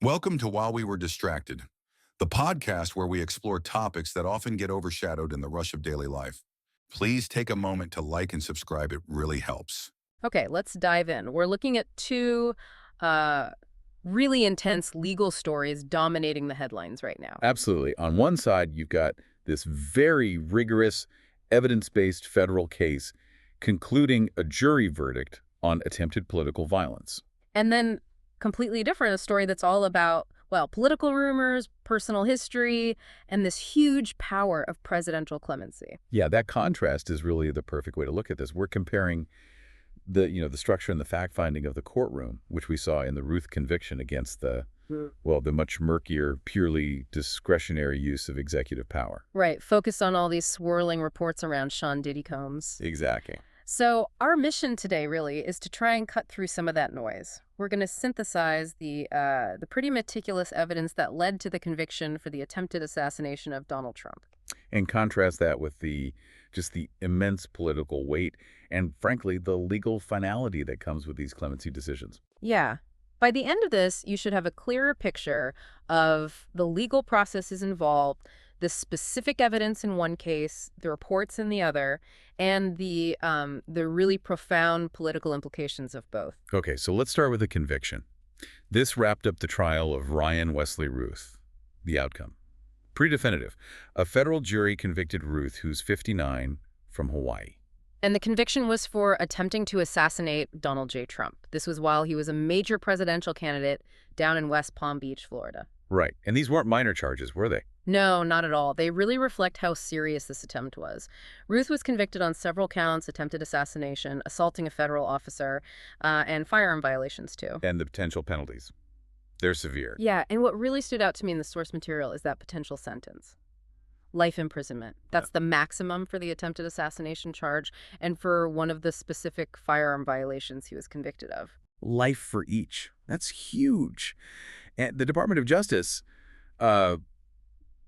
Welcome to While We Were Distracted, the podcast where we explore topics that often get overshadowed in the rush of daily life. Please take a moment to like and subscribe. It really helps. Okay, let's dive in. We're looking at two uh, really intense legal stories dominating the headlines right now. Absolutely. On one side, you've got this very rigorous, evidence-based federal case concluding a jury verdict on attempted political violence. And then completely different, a story that's all about, well, political rumors, personal history, and this huge power of presidential clemency. Yeah, that contrast is really the perfect way to look at this. We're comparing the structure and the fact-finding of the courtroom, which we saw in the Ruth conviction against the much murkier, purely discretionary use of executive power. Right, focused on all these swirling reports around Sean Diddy Combs. Exactly. So our mission today really is to try and cut through some of that noise. We're going to synthesize the pretty meticulous evidence that led to the conviction for the attempted assassination of Donald Trump. And contrast that with just the immense political weight and, frankly, the legal finality that comes with these clemency decisions. Yeah. By the end of this, you should have a clearer picture of the legal processes involved, the specific evidence in one case, the reports in the other, and the really profound political implications of both. Okay, so let's start with the conviction. This wrapped up the trial of Ryan Wesley Ruth. The outcome. Pretty definitive. A federal jury convicted Ruth, who's 59, from Hawaii. And the conviction was for attempting to assassinate Donald J. Trump. This was while he was a major presidential candidate down in West Palm Beach, Florida. Right. And these weren't minor charges, were they? No, not at all. They really reflect how serious this attempt was. Ruth was convicted on several counts: attempted assassination, assaulting a federal officer, and firearm violations, too. And the potential penalties. They're severe. Yeah, and what really stood out to me in the source material is that potential sentence. Life imprisonment. That's the maximum for the attempted assassination charge and for one of the specific firearm violations he was convicted of. Life for each. That's huge. And the Department of Justice,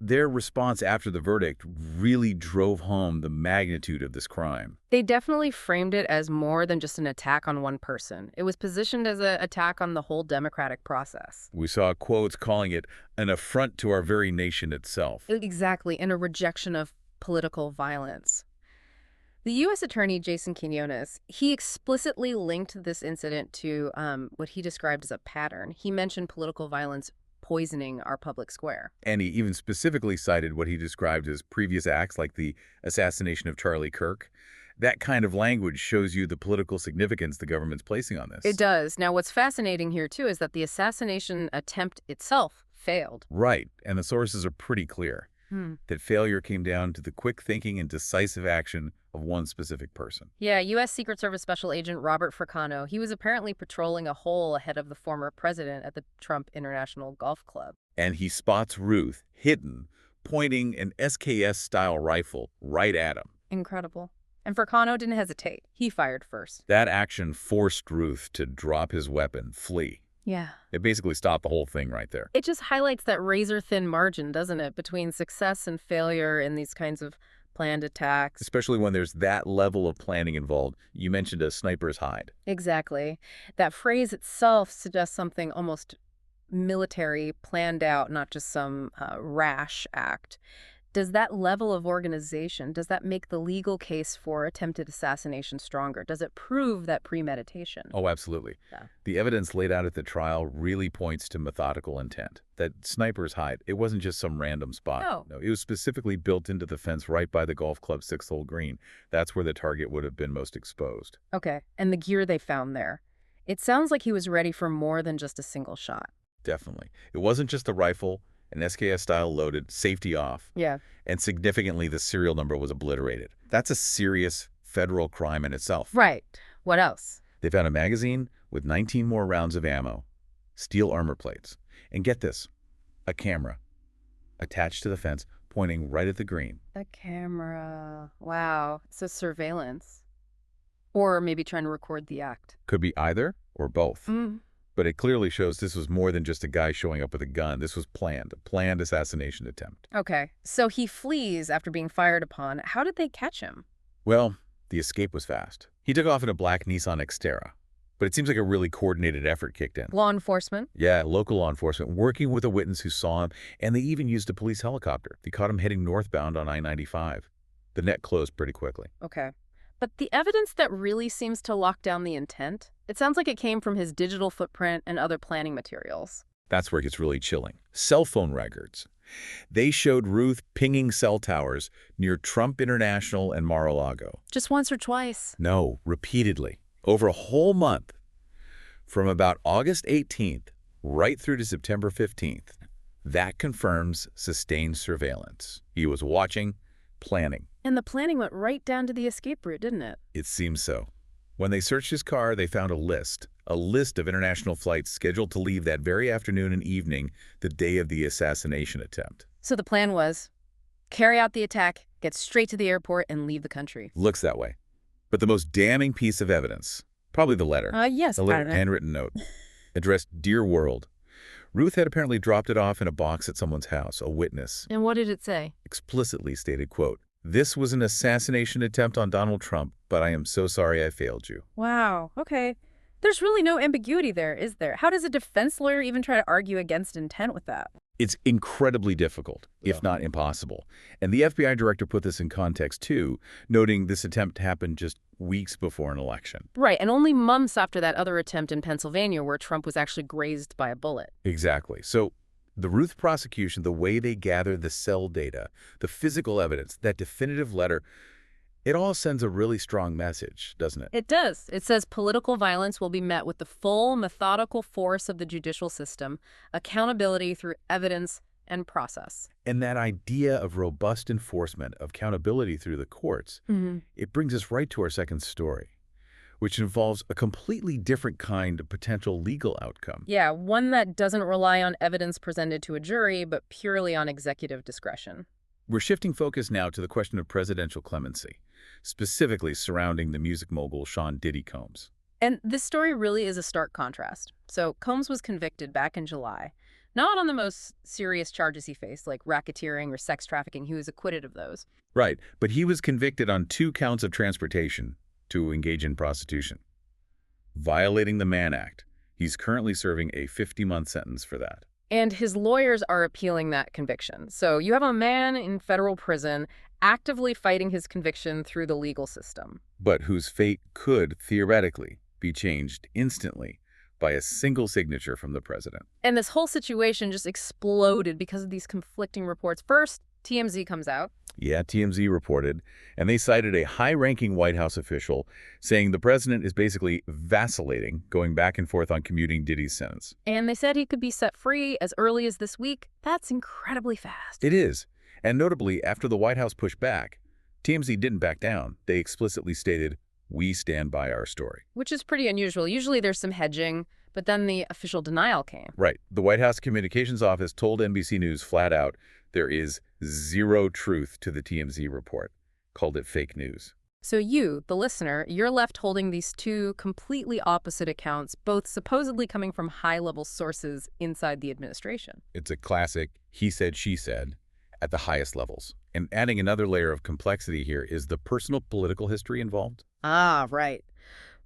their response after the verdict really drove home the magnitude of this crime. They definitely framed it as more than just an attack on one person. It was positioned as an attack on the whole democratic process. We saw quotes calling it an affront to our very nation itself. Exactly, and a rejection of political violence. The U.S. Attorney Jason Quinones, he explicitly linked this incident to what he described as a pattern. He mentioned political violence poisoning our public square. And he even specifically cited what he described as previous acts like the assassination of Charlie Kirk. That kind of language shows you the political significance the government's placing on this. It does. Now, what's fascinating here, too, is that the assassination attempt itself failed. Right, and the sources are pretty clear. That failure came down to the quick thinking and decisive action of one specific person. Yeah, U.S. Secret Service Special Agent Robert Fricano, he was apparently patrolling a hole ahead of the former president at the Trump International Golf Club. And he spots Ruth, hidden, pointing an SKS-style rifle right at him. Incredible. And Fricano didn't hesitate. He fired first. That action forced Ruth to drop his weapon, flee. Yeah. It basically stopped the whole thing right there. It just highlights that razor-thin margin, doesn't it, between success and failure in these kinds of planned attacks. Especially when there's that level of planning involved. You mentioned a sniper's hide. Exactly. That phrase itself suggests something almost military, planned out, not just some rash act. Does that level of organization, does that make the legal case for attempted assassination stronger? Does it prove that premeditation? Oh, absolutely. Yeah. The evidence laid out at the trial really points to methodical intent. That sniper's hide, it wasn't just some random spot. No, it was specifically built into the fence right by the golf club's sixth-hole green. That's where the target would have been most exposed. Okay, and the gear they found there. It sounds like he was ready for more than just a single shot. Definitely. It wasn't just a rifle, an SKS-style loaded, safety off. Yeah. And significantly, the serial number was obliterated. That's a serious federal crime in itself. Right. What else? They found a magazine with 19 more rounds of ammo, steel armor plates, and get this, a camera attached to the fence pointing right at the green. A camera. Wow. So surveillance. Or maybe trying to record the act. Could be either or both. But it clearly shows this was more than just a guy showing up with a gun. This was planned, a planned assassination attempt. Okay, so he flees after being fired upon. How did they catch him? Well, the escape was fast. He took off in a black Nissan Xterra. But it seems like a really coordinated effort kicked in. Law enforcement? Yeah, local law enforcement working with a witness who saw him, and they even used a police helicopter. They caught him heading northbound on I-95. The net closed pretty quickly. Okay. But the evidence that really seems to lock down the intent, it sounds like it came from his digital footprint and other planning materials. That's where it gets really chilling. Cell phone records. They showed Ruth pinging cell towers near Trump International and Mar-a-Lago. Just once or twice? No, repeatedly. Over a whole month. From about August 18th right through to September 15th. That confirms sustained surveillance. He was watching, planning. And the planning went right down to the escape route, didn't it? It seems so. When they searched his car, they found a list of international flights scheduled to leave that very afternoon and evening, the day of the assassination attempt. So the plan was carry out the attack, get straight to the airport, and leave the country. Looks that way. But the most damning piece of evidence, probably the letter. Yes, a little handwritten note addressed Dear World. Ruth had apparently dropped it off in a box at someone's house, a witness. And what did it say? Explicitly stated, quote, "This was an assassination attempt on Donald Trump, but I am so sorry I failed you." Wow, okay. There's really no ambiguity there, is there? How does a defense lawyer even try to argue against intent with that? It's incredibly difficult, if not impossible. And the FBI director put this in context, too, noting this attempt happened just weeks before an election. Right, and only months after that other attempt in Pennsylvania where Trump was actually grazed by a bullet. Exactly. So the Ruth prosecution, the way they gather the cell data, the physical evidence, that definitive letter, it all sends a really strong message, doesn't it? It does. It says political violence will be met with the full methodical force of the judicial system, accountability through evidence and process. And that idea of robust enforcement, of accountability through the courts, it brings us right to our second story, which involves a completely different kind of potential legal outcome. Yeah, one that doesn't rely on evidence presented to a jury, but purely on executive discretion. We're shifting focus now to the question of presidential clemency, specifically surrounding the music mogul Sean "Diddy" Combs. And this story really is a stark contrast. So Combs was convicted back in July, not on the most serious charges he faced, like racketeering or sex trafficking. He was acquitted of those. Right, but he was convicted on 2 counts of transportation to engage in prostitution, violating the Mann Act. He's currently serving a 50-month sentence for that. And his lawyers are appealing that conviction. So you have a man in federal prison actively fighting his conviction through the legal system. But whose fate could, theoretically, be changed instantly by a single signature from the president. And this whole situation just exploded because of these conflicting reports. First, TMZ comes out. Yeah, TMZ reported, and they cited a high-ranking White House official saying the president is basically vacillating, going back and forth on commuting Diddy's sentence. And they said he could be set free as early as this week. That's incredibly fast. It is. And notably, after the White House pushed back, TMZ didn't back down. They explicitly stated, "We stand by our story." Which is pretty unusual. Usually there's some hedging, but then the official denial came. Right. The White House Communications Office told NBC News flat out there is zero truth to the TMZ report, called it fake news. So you, the listener, you're left holding these 2 completely opposite accounts, both supposedly coming from high-level sources inside the administration. It's a classic he said, she said at the highest levels. And adding another layer of complexity here is the personal political history involved. Ah, right.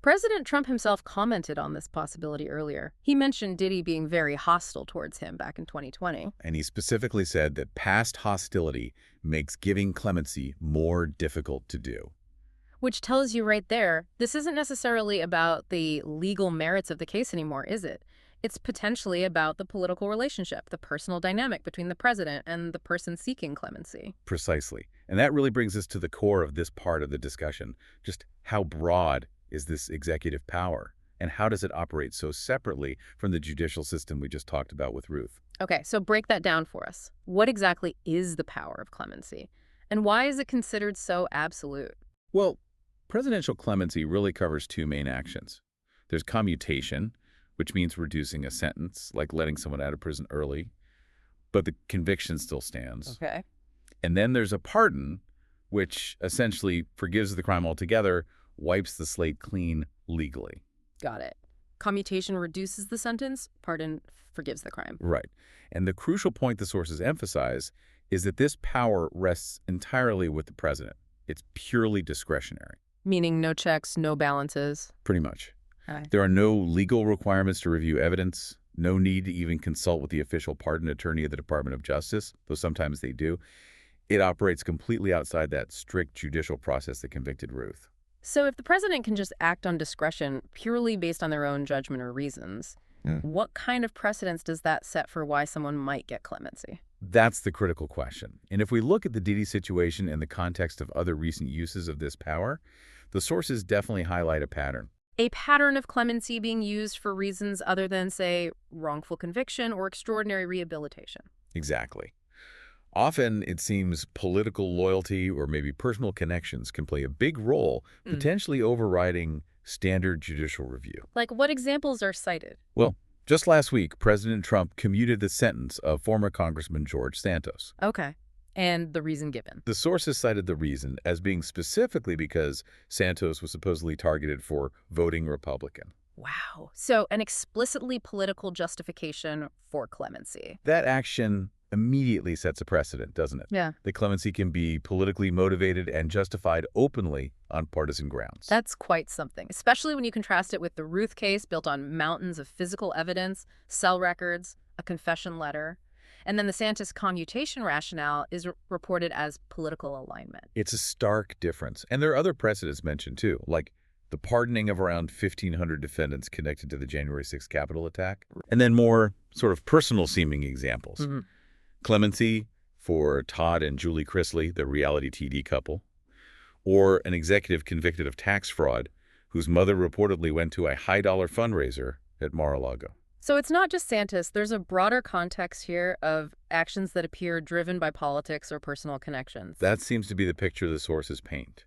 President Trump himself commented on this possibility earlier. He mentioned Diddy being very hostile towards him back in 2020. And he specifically said that past hostility makes giving clemency more difficult to do. Which tells you right there, this isn't necessarily about the legal merits of the case anymore, is it? It's potentially about the political relationship, the personal dynamic between the president and the person seeking clemency. Precisely. And that really brings us to the core of this part of the discussion. Just how broad is this executive power? And how does it operate so separately from the judicial system we just talked about with Ruth? Okay, so break that down for us. What exactly is the power of clemency? And why is it considered so absolute? Well, presidential clemency really covers 2 main actions. There's commutation, which means reducing a sentence, like letting someone out of prison early, but the conviction still stands. Okay. And then there's a pardon, which essentially forgives the crime altogether, wipes the slate clean legally. Got it. Commutation reduces the sentence, pardon forgives the crime. Right. And the crucial point the sources emphasize is that this power rests entirely with the president. It's purely discretionary. Meaning no checks, no balances. Pretty much. Aye. There are no legal requirements to review evidence, no need to even consult with the official pardon attorney of the Department of Justice, though sometimes they do. It operates completely outside that strict judicial process that convicted Ruth. So if the president can just act on discretion purely based on their own judgment or reasons, what kind of precedence does that set for why someone might get clemency? That's the critical question. And if we look at the Diddy situation in the context of other recent uses of this power, the sources definitely highlight a pattern. A pattern of clemency being used for reasons other than, say, wrongful conviction or extraordinary rehabilitation. Exactly. Often, it seems political loyalty or maybe personal connections can play a big role, potentially overriding standard judicial review. Like, what examples are cited? Well, just last week, President Trump commuted the sentence of former Congressman George Santos. Okay. And the reason given? The sources cited the reason as being specifically because Santos was supposedly targeted for voting Republican. Wow. So an explicitly political justification for clemency. That action immediately sets a precedent, doesn't it? Yeah. That clemency can be politically motivated and justified openly on partisan grounds. That's quite something, especially when you contrast it with the Ruth case built on mountains of physical evidence, cell records, a confession letter. And then the Santos commutation rationale is reported as political alignment. It's a stark difference. And there are other precedents mentioned, too, like the pardoning of around 1,500 defendants connected to the January 6th Capitol attack, and then more sort of personal-seeming examples. Clemency for Todd and Julie Chrisley, the reality TD couple, or an executive convicted of tax fraud whose mother reportedly went to a high-dollar fundraiser at Mar-a-Lago. So it's not just Santos. There's a broader context here of actions that appear driven by politics or personal connections. That seems to be the picture the sources paint,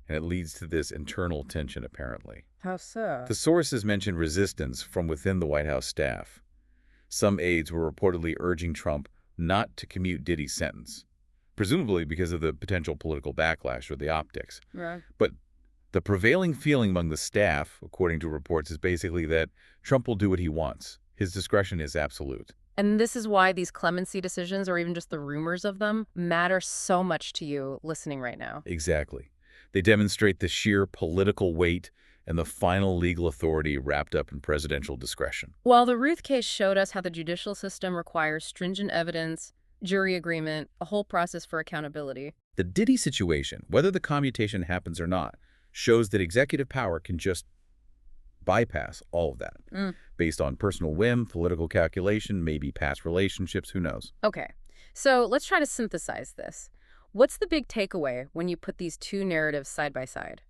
and it leads to this internal tension, apparently. How so? The sources mention resistance from within the White House staff. Some aides were reportedly urging Trump not to commute Diddy's sentence, presumably because of the potential political backlash or the optics. Right. But the prevailing feeling among the staff, according to reports, is basically that Trump will do what he wants. His discretion is absolute. And this is why these clemency decisions, or even just the rumors of them, matter so much to you listening right now. Exactly. They demonstrate the sheer political weight and the final legal authority wrapped up in presidential discretion. While the Ruth case showed us how the judicial system requires stringent evidence, jury agreement, a whole process for accountability. The Diddy situation, whether the commutation happens or not, shows that executive power can just bypass all of that based on personal whim, political calculation, maybe past relationships, who knows? Okay, so let's try to synthesize this. What's the big takeaway when you put these two narratives side by side?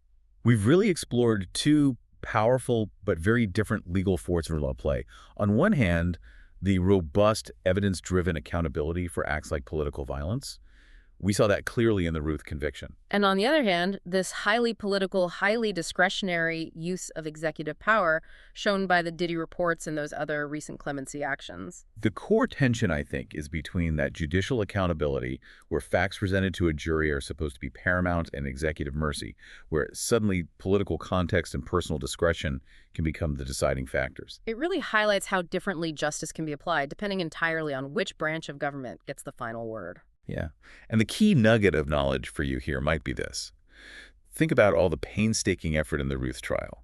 We've really explored two powerful but very different legal forces of law play. On one hand, the robust, evidence-driven accountability for acts like political violence. We saw that clearly in the Ruth conviction. And on the other hand, this highly political, highly discretionary use of executive power shown by the Diddy reports and those other recent clemency actions. The core tension, I think, is between that judicial accountability, where facts presented to a jury are supposed to be paramount, and executive mercy, where suddenly political context and personal discretion can become the deciding factors. It really highlights how differently justice can be applied, depending entirely on which branch of government gets the final word. Yeah. And the key nugget of knowledge for you here might be this. Think about all the painstaking effort in the Ruth trial.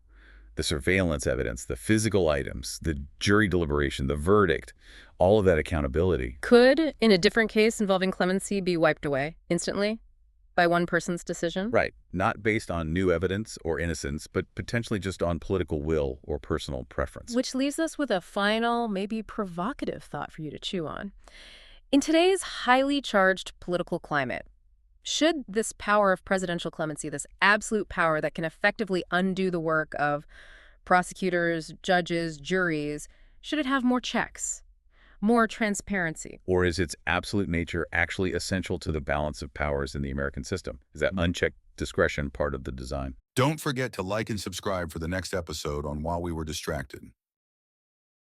The surveillance evidence, the physical items, the jury deliberation, the verdict, all of that accountability. Could, in a different case involving clemency, be wiped away instantly by one person's decision? Right. Not based on new evidence or innocence, but potentially just on political will or personal preference. Which leaves us with a final, maybe provocative thought for you to chew on. In today's highly charged political climate, should this power of presidential clemency, this absolute power that can effectively undo the work of prosecutors, judges, juries, should it have more checks, more transparency? Or is its absolute nature actually essential to the balance of powers in the American system? Is that unchecked discretion part of the design? Don't forget to like and subscribe for the next episode on While We Were Distracted.